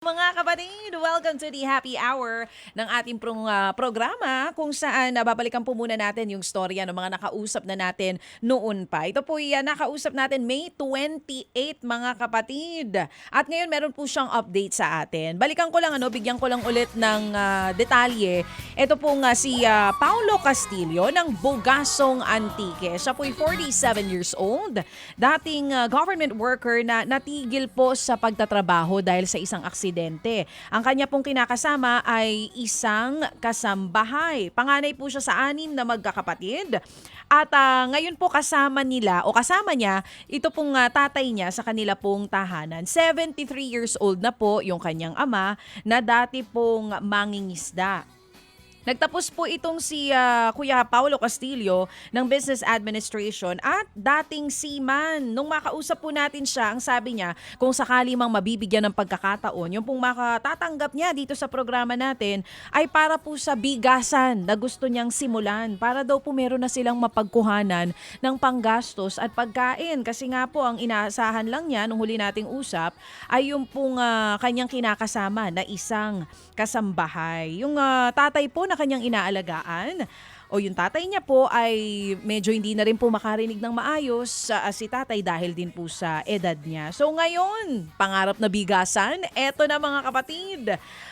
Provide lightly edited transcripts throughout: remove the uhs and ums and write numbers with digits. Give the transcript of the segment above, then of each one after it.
Mga kapatid, welcome to the happy hour ng ating programa kung saan babalikan po muna natin yung storya ng mga nakausap na natin noon pa. Ito po yan, nakausap natin May 28 mga kapatid. At ngayon meron po siyang update sa atin. Balikan ko lang, bigyan ko lang ulit ng detalye. Ito po nga si Paulo Castillo ng Bugasong Antique. Siya po 47 years old. Dating government worker na natigil po sa pagtatrabaho dahil sa isang aksidente. Ang kanya pong kinakasama ay isang kasambahay. Panganay po siya sa 6 na magkakapatid. At ngayon po kasama niya, ito pong tatay niya sa kanila pong tahanan. 73 years old na po yung kanyang ama na dati pong mangingisda. Nagtapos po itong si Kuya Paulo Castillo ng Business Administration at dating seaman. Nung makausap po natin siya, ang sabi niya, kung sakali mang mabibigyan ng pagkakataon, yung pong makatatanggap niya dito sa programa natin ay para po sa bigasan na gusto niyang simulan. Para daw po meron na silang mapagkuhanan ng panggastos at pagkain. Kasi nga po ang inaasahan lang niya nung huli nating usap ay yung pong kanyang kinakasama na isang kasambahay. Yung tatay po na kanyang inaalagaan o yung tatay niya po ay medyo hindi na rin po makarinig ng maayos si tatay dahil din po sa edad niya. So ngayon, pangarap na bigasan, eto na mga kapatid.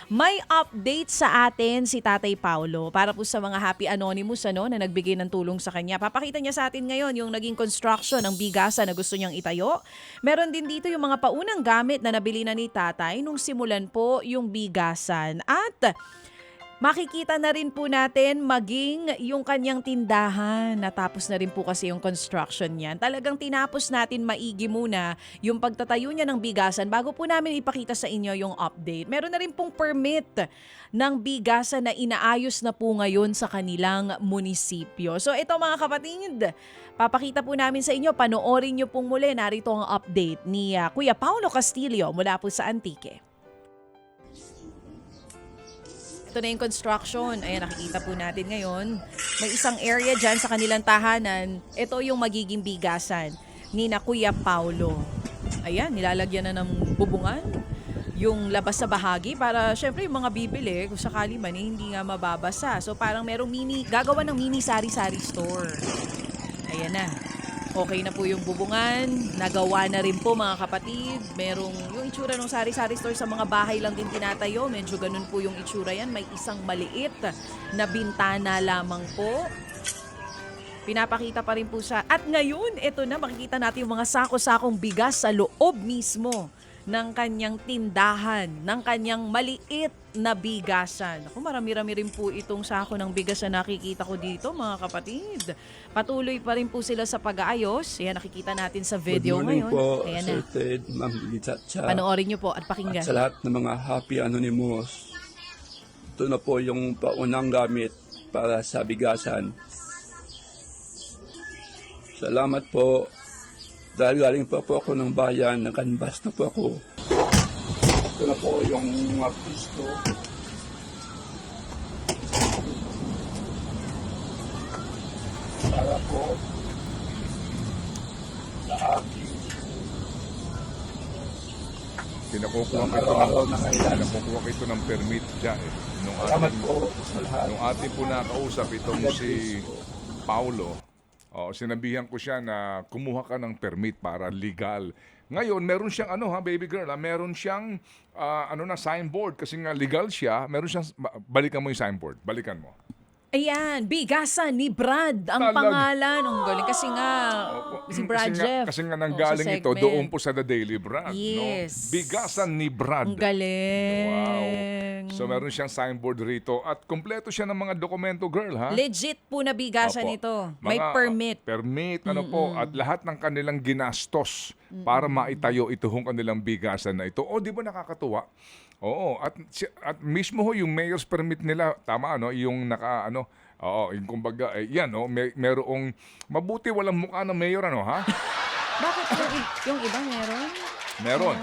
May update sa atin si Tatay Paulo para po sa mga happy anonymous na nagbigay ng tulong sa kanya. Papakita niya sa atin ngayon yung naging construction ng bigasan na gusto niyang itayo. Meron din dito yung mga paunang gamit na nabili na ni tatay nung simulan po yung bigasan. At makikita na rin po natin maging yung kanyang tindahan. Natapos na rin po kasi yung construction niyan. Talagang tinapos natin maigi muna yung pagtatayo niya ng bigasan bago po namin ipakita sa inyo yung update. Meron na rin pong permit ng bigasan na inaayos na po ngayon sa kanilang munisipyo. So ito mga kapatid, papakita po namin sa inyo, panoorin nyo pong muli. Narito ang update ni Kuya Paulo Castillo mula po sa Antique. Ito na yung construction. Ayan, nakikita po natin ngayon. May isang area dyan sa kanilang tahanan. Ito yung magiging bigasan ni na Kuya Paulo. Ayan, nilalagyan na ng bubungan yung labas sa bahagi para syempre yung mga bibili kung sakali man hindi nga mababasa. So parang merong gagawa ng mini sari-sari store. Ayan na. Okay na po yung bubungan. Nagawa na rin po mga kapatid. Merong yung itsura ng sari-sari store sa mga bahay lang din tinatayo. Medyo ganun po yung itsura yan. May isang maliit na bintana lamang po. Pinapakita pa rin po sa... At ngayon, ito na, makikita natin yung mga sako-sakong bigas sa loob mismo ng kanyang tindahan, ng kanyang maliit na bigasan. Ako, marami-rami rin po itong sako ng bigas na nakikita ko dito, mga kapatid. Patuloy pa rin po sila sa pag-aayos. Ayan, nakikita natin sa video ngayon. Po, ayan na. Ted, Ma'am Lichacha. Panoorin nyo po at pakinggan. At sa lahat ng mga happy anonymous, ito na po yung paunang gamit para sa bigasan. Salamat po. Dahil galing po ako ng bayan, nag-canvas na po ako. Ito na po yung mga pisto. Para po sa aking Pinakukuha ito ng permit siya eh. salamat po sa lahat. Nung ating po nakausap itong si Paulo, sinabihan ko siya na kumuha ka ng permit para legal. Ngayon, meron siyang baby girl, meron siyang signboard kasi nga legal siya. Meron siyang balikan mo yung signboard, balikan mo. Ayan, bigasan ni Brad ang pangalan. Ang galing kasi nga si Brad Jeff. Kasi nga nanggaling ito doon po sa The Daily Brad. Yes. No? Bigasan ni Brad. Ang galing. Wow. So meron siyang signboard rito at kumpleto siya ng mga dokumento, girl, ha? Legit po na bigasan Opo. ito. May permit. Permit, po, at lahat ng kanilang ginastos para maitayo ito hong kanilang bigasan na ito. O, di ba nakakatuwa? Oo, at mismo ho yung mayor's permit nila, tama yung yung kumbaga, merong mabuti walang mukha ng mayor, ha? Bakit yung iba meron? Meron.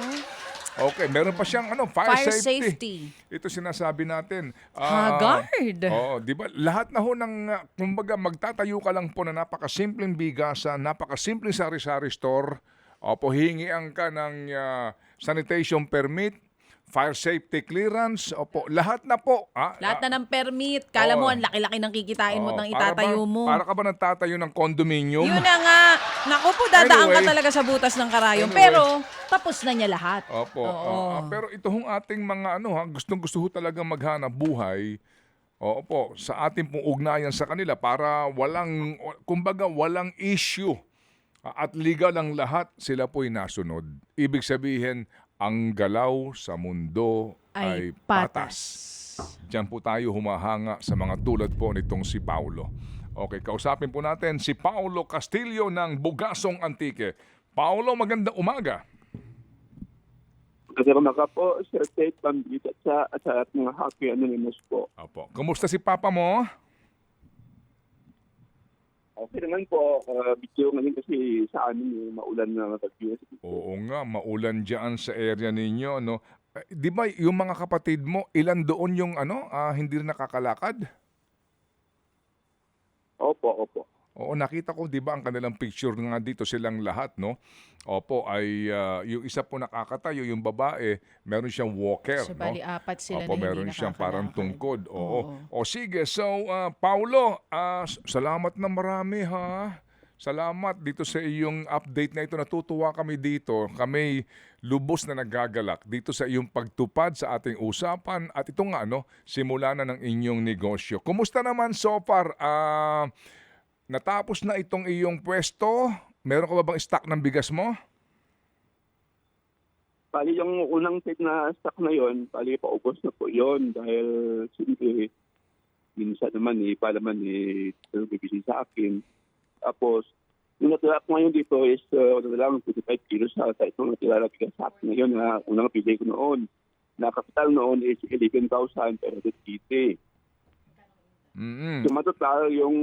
Okay, meron pa siyang Fire safety. Ito sinasabi natin. Haggard. Di ba? Lahat na ho ng, kumbaga, magtatayo ka lang po na napakasimpleng bigasan, napakasimpleng sari-sari store. Opo, hingian ka ng sanitation permit, fire safety clearance, opo, lahat na po. Lahat na ng permit. Kala mo, Oo. ang laki-laki ng kikitain mo Oo, nang itatayo mo. Para ka ba nagtatayo ng condominium? Yun na nga. Naku po, dadaan ka Anyway. talaga sa butas ng karayom. Anyway. Pero, tapos na niya lahat. Opo. Pero ito hong ating mga gustong-gusto ho talaga maghanap buhay. Opo, sa ating pong ugnayan sa kanila para kumbaga walang issue. At legal ang lahat, sila po'y nasunod. Ibig sabihin, ang galaw sa mundo ay patas. Diyan po tayo humahanga sa mga tulad po nitong si Paulo. Okay, kausapin po natin si Paulo Castillo ng Bugasong Antique. Paulo, magandang umaga. Kasi umaga po, Sir Tate, Pambit, at sa mga Happy Anonymous po. Opo. Kumusta si Papa mo? Okay naman po, video ngayon kasi sa amin maulan na bagyo. Oo nga, maulan dyan sa area ninyo, no? Di ba yung mga kapatid mo, ilan doon yung hindi rin nakakalakad? Opo. Oo, nakita ko, di ba, ang kanilang picture nga dito silang lahat, no? Opo, ay yung isa po nakakatayo, yung babae, meron siyang walker, So, no? bali, apat sila Opo, na hindi meron siyang parang nakakalakad. tungkod. Oo. Oo. O sige, so Paulo, salamat na marami ha. Salamat dito sa iyong update na ito. Natutuwa kami dito. Kami lubos na nagagalak dito sa iyong pagtupad sa ating usapan at ito nga simula na ng inyong negosyo. Kumusta naman so far? Natapos na itong iyong pwesto? Meron ka ba bang stock ng bigas mo? Bali yung unang set na stock na yon, bali paubos na po yon dahil siyempre minsan naman bibili sa akin. Tapos, yung natira ko ngayon dito is lang 25 kilos sa itong natira na bigas sa akin ngayon na unang pili ko noon. Na kapital noon is 11,000 pero 50. Mm-hmm. So matotal yung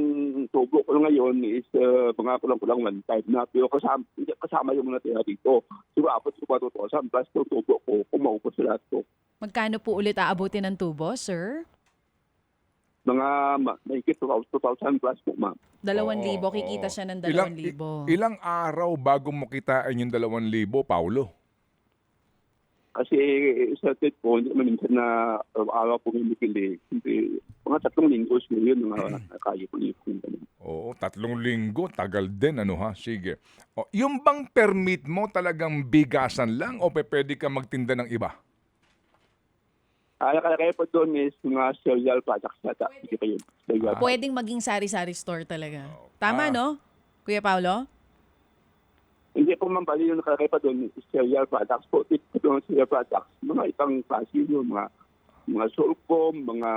tubo ko ngayon is mga kulang-kulang 1.5 na pero kasama yung natira dito. So abot ko 2,000 plus yung tubo ko kung maupos sa lahat ko. Magkano po ulit aabutin ng tubo, sir? Mga mahigit 2,000 plus po, ma'am. 2,000. Oo, Kikita oo. siya ng Ilang 2,000. ilang araw bago mo kitain yung 2,000, Paulo? Kasi sa tet po, hindi naman minsan na araw po may bibili. Siyempre, mga 3 linggo siguro yun, mga kaya po niyo. Oo, 3 linggo, tagal din, sige. O, yung bang permit mo talagang bigasan lang o pwede ka magtinda ng iba? Kaya po doon is mga cereal products yata. Hindi pa yun. Cereal products. Pwedeng maging sari-sari store talaga. Tama, no? Kuya Paulo? Hindi po man pala yung nakalagay pa doon is cereal products po. Ito doon cereal products. Mga ibang klase yun, mga sorghum, mga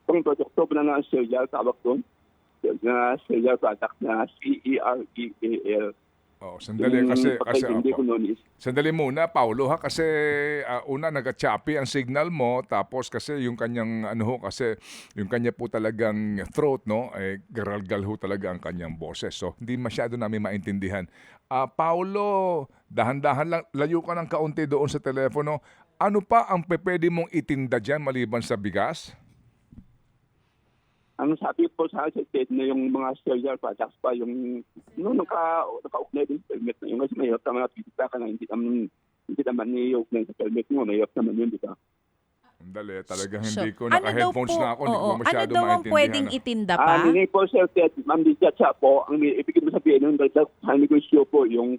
pang produkto na na cereal tawag doon. Na cereal product na CEREAL. Oh, sandali kasi pagkaintindi ko noon is sandali muna, Paulo ha, kasi una nag-choppy ang signal mo, tapos kasi yung kanyang kasi yung kanya po talagang throat garalgal ho talaga ang kanyang boses. So hindi masyado namin maintindihan. Paulo, dahan-dahan lang, layo ka ng kaunti doon sa telepono. Ano pa ang pwede mong itinda diyan maliban sa bigas? ang sabi po sa akin na yung mga cereal products pa, yung naka-uknay din sa permit na yun. Kasi mahirap naman napipita ka na hindi naman ni-uknay sa permit mo. Mahirap naman yun, di ba? Dali, talagang So, hindi ko ano naka-headphones daw po- na ako. Hindi ko oo, masyado ano daw ang maintindihan. pwedeng itinda pa? Hindi po, Sir Ted, Ma'am Lydia siya po, ang ibig mo sabihin ng dagdag sa negosyo po, yung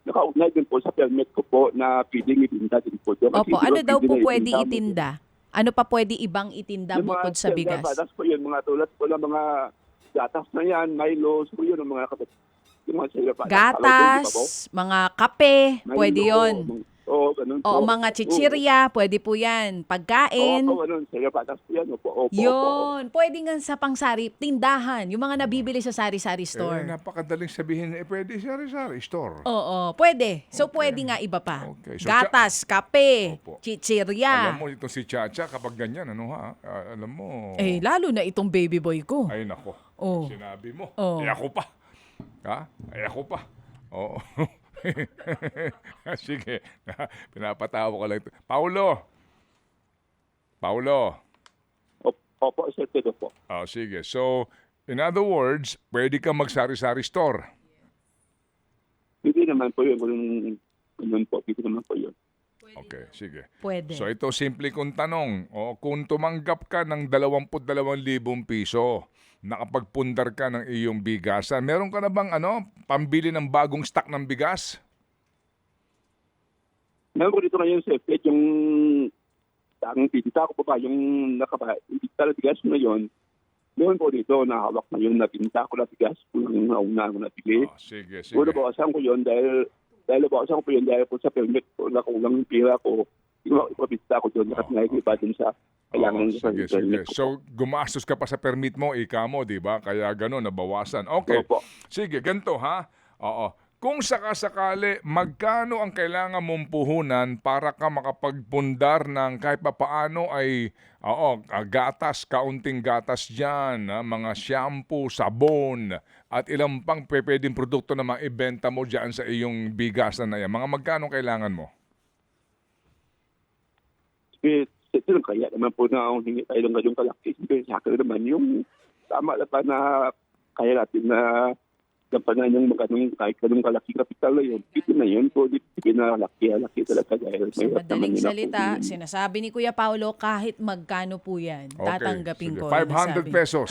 naka-uknay din po sa permit ko po na pwedeng itinda din po. Kasi Opo, ano daw po pwede mo. itinda? Ano pa pwede ibang itinda Yung bukod mga sa bigas? products po yun, mga tulad po ng mga gatas na yan, Milo, so yun ang mga yung mga cereal products. Gatas, mga kape, Milo, pwede yon. Oo, ganun po. O mga chichirya, pwede po yan. Pagkain, Oo, ganun. Cereal products po yan. Opo. yun. Pwede nga sa pangsari, tindahan. Yung mga nabibili sa sari-sari store. Napakadaling sabihin, pwede sari-sari store. Oo, pwede. So, pwede nga iba pa. Okay. So, Gatas, kape, Opo. chichirya. Alam mo, itong si Chacha, kapag ganyan, alam mo. Lalo na itong baby boy ko. Ay, nako. Oh. Sinabi mo. Oh. Ako pa. Ha? Ako pa. Oo. Sige. Pinapatawa ko lang ito. Paulo. Opo, Sir Ted, opo. Sige. So, in other words, pwede ka magsari-sari store. Hindi naman po yun. Ganun po, dito naman po yun. Okay, sige. Pwede. So ito simple kong tanong. Kung tumanggap ka ng 22,000 piso, nakapagpundar ka ng iyong bigasan, meron ka na bang pambili ng bagong stock ng bigas? Meron ko dito ngayon, Sir Ted, yung ang pinita ko pa ba, yung pinita na bigas na yun, meron ko dito, nahawak na yun, na pinita ko na bigas, kung nauna ko nabili. Sige, sige. Kung nabawasan ko yun, dahil nabawasan ko po yun, dahil po sa permit ko, nakulang yung pira ko, ipapita ko doon, at nakikiba dun sa kailangan sa Sige, sige. permit ko. So, gumastos ka pa sa permit mo, ika mo, di ba? Kaya gano'n, nabawasan. Okay. Opo. Sige, ganito ha. Oo. Kung sakasakali, magkano ang kailangan mong puhunan para ka makapagpundar ng kahit pa paano ay gatas, kaunting gatas dyan, mga shampoo, sabon, at ilang pang pwedeng produkto na maibenta mo dyan sa iyong bigasan na yan. Mga magkano kailangan mo? Ito lang kaya naman po na hingi tayo ng ganyong kalaki. Sa akin naman yung tama na pa na kaya natin na gampanan yung kahit ganung kalaki kapital na yun. Ito na yun po, di pinalaki talaga dahil Sa mahirap naman madaling yun ako salita, yun. sinasabi ni Kuya Paulo, kahit magkano po yan, Okay, tatanggapin sige. ko. 500 nasabi. pesos.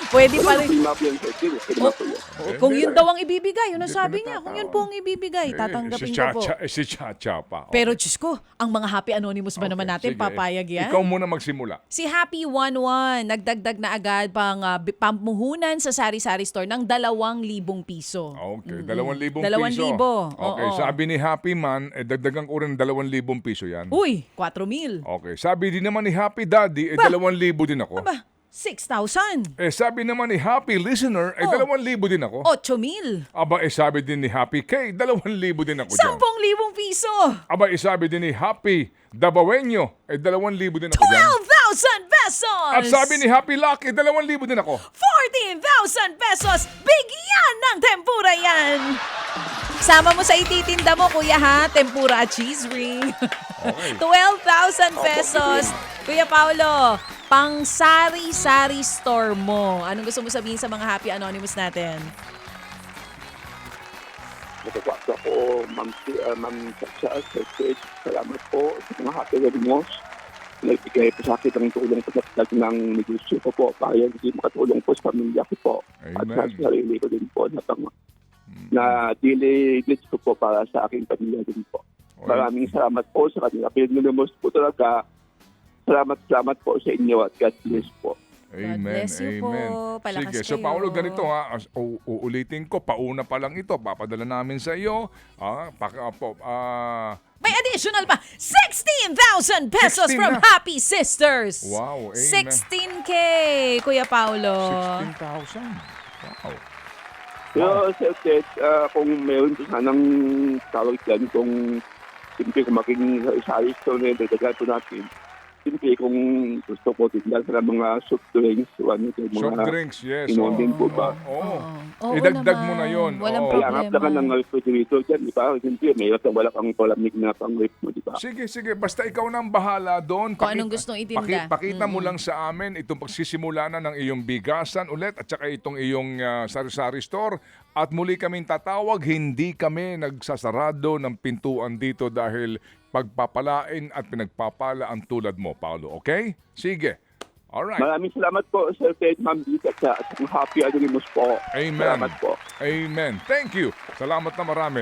Pwede pa rin. Hindi map yan, sir. Hindi map po yan. Kung yun daw ang ibibigay, yun ang Hindi sabi ko niya. Kung yun natatawan. po ang ibibigay, tatanggapin si ko po. Chacha, si Chacha pa. Okay. Pero Diyos ko, ang mga Happy Anonymous ba naman natin, Sige. papayag yan? Ikaw muna magsimula. Si Happy 11, nagdagdag na agad pang pamuhunan sa sari-sari store ng 2,000 piso. Okay, 2,000 piso. 2,000, Okay, oo. sabi ni Happy Man, dagdagan ko rin 2,000 piso yan. Uy, 4,000. Okay, sabi din naman ni Happy Daddy, 2,000 din ako. Aba, 6,000. Sabi naman ni Happy Listener, 2,000 din ako. 8,000. Aba, sabi din ni Happy K, 2,000 din ako dyan. 10,000 piso. Aba, sabi din ni Happy Dabawenyo, 2,000 din ako dyan. 12,000 pesos. At sabi ni Happy Lucky, 2,000 din ako. 14,000 pesos. Bigyan ng tempura yan. Sama mo sa ititinda mo, kuya ha, tempura at cheese ring. Okay. 12,000 pesos. Kuya Paulo, pang sari-sari store mo. Anong gusto mo sabihin sa mga Happy Anonymous natin? Nagkakwa ko, Ma'am Chacha, Sir Ted, salamat po sa mga Happy Anonymous. Nagbigay po sa akin ng tulong pagkakdag ng negosyo ko po para hindi makatulong po sa pamilya ko po. At sa Amen. sarili ko din po na daily needs ko po para sa aking pamilya din po. Maraming salamat po sa kanila. Pinanimos po talaga. Salamat po sa inyo at God bless po. Amen, bless you po. amen. Palakas Sige, so kayo. Paulo, ganito ha, uulitin ko, pauna pa lang ito, papadala namin sa iyo. May additional pa, 16,000 pesos 16 from na. Happy Sisters. Wow, amen. 16K, Kuya Paulo. 16,000. Wow. Pero Sir Ted, kung meron po sanang tawag dyan, kung simple kung maging isali store na dadagal po natin, simple kung gusto ko tignan sa mga soft drinks, mga Soft drinks, yes. inondin po ba? Oo. Oo Idagdag naman. mo na yun. Walang Oo. Kaya nga problema. ng refrigerator dyan, di ba? Hindi, may wala kang palamig na pang-rip mo, di ba? Sige, basta ikaw nang bahala doon. Kung anong gustong itinda. Pakita mo lang sa amin itong pagsisimula na ng iyong bigasan ulit at saka itong iyong sari-sari store. At muli kaming tatawag, hindi kami nagsasarado ng pintuan dito dahil pagpapalain at pinagpapala ang tulad mo, Paulo. Okay? Sige. Alright. Maraming salamat po, Sir Ted, Ma'am Dita, at Happy Anonymous po. Amen. Salamat po. Amen. Thank you. Salamat na marami.